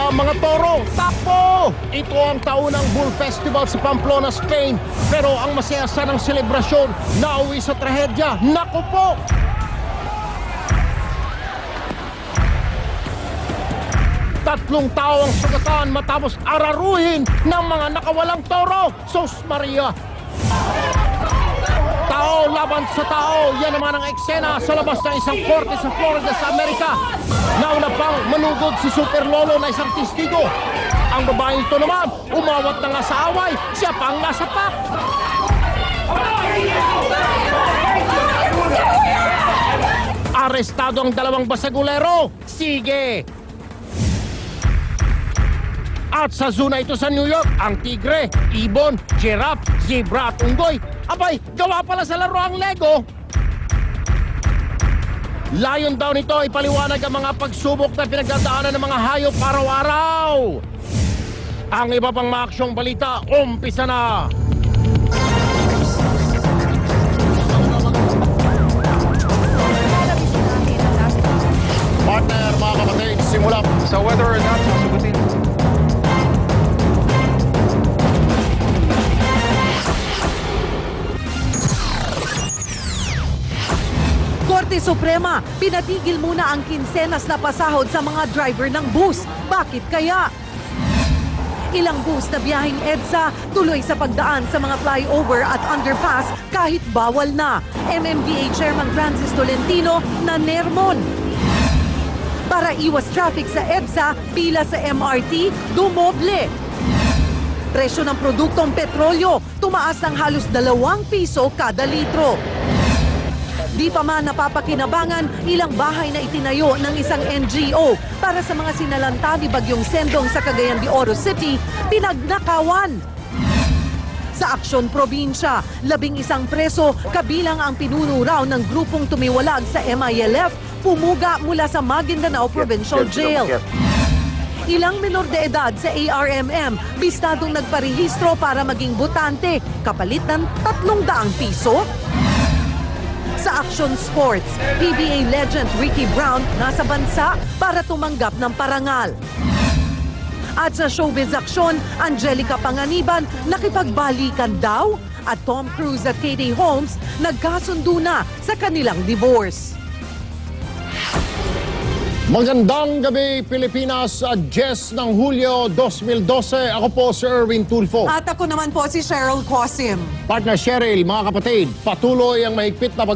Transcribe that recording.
ang mga toro. Takbo! Ito ang taunang Bull Festival sa Pamplona, Spain. Pero ang masaya sa ng selebrasyon, nauwi sa trahedya. Naku po! Tatlong tao ang sugatan matapos araruhin ng mga nakawalang toro. Sus Maria! Tao laban sa tao, yan naman ang eksena sa labas ng isang korte sa Florida sa Amerika. Nauna pang manugod si Super Lolo na isang testigo. Ang babaeng ito naman, umawat na nga sa away, siya pang nasapak. Arestado ang dalawang basagulero. Sige! At sa zona ito sa New York, ang tigre, ibon, giraffe, zebra at unggoy, abay, gawa pala sa laro ang Lego. Layon daw nito ipaliwanag ang mga pagsubok na pinagdadaanan ng mga hayop araw-araw. Ang iba pang mga aksyong balita, umpisa na! Partner, mga kapatid, simula So whether or not sasagutin. Korte Suprema, pinatigil muna ang kinsenas na pasahod sa mga driver ng bus. Bakit kaya? Ilang bus na biyaheng EDSA tuloy sa pagdaan sa mga flyover at underpass kahit bawal na. MMDA Chairman Francis Tolentino na nermon. Para iwas traffic sa EDSA, pila sa MRT dumoble. Presyo ng produktong petrolyo tumaas ng halos 2 piso kada litro. Di pa man napapakinabangan ilang bahay na itinayo ng isang NGO para sa mga sinalanta ni Bagyong Sendong sa Cagayan de Oro City, pinagnakawan. Sa Aksyon Probinsya, 11 preso kabilang ang pinuno raw ng grupong tumiwalag sa MILF, pumuga mula sa Maguindanao Provincial Jail. Ilang menor de edad sa ARMM, bistadong nagparehistro para maging botante, kapalit ng 300 piso. Sa Action Sports, PBA legend Ricky Brown nasa bansa para tumanggap ng parangal. At sa Showbiz Aksyon, Angelica Panganiban nakipagbalikan daw at Tom Cruise at Katie Holmes nagkasundo na sa kanilang divorce. Magandang gabi, Pilipinas, 10 ng Hulyo 2012. Ako po si Erwin Tulfo. At ako naman po si Cheryl Quasim. Partner Cheryl, mga kapatid, patuloy ang mahigpit na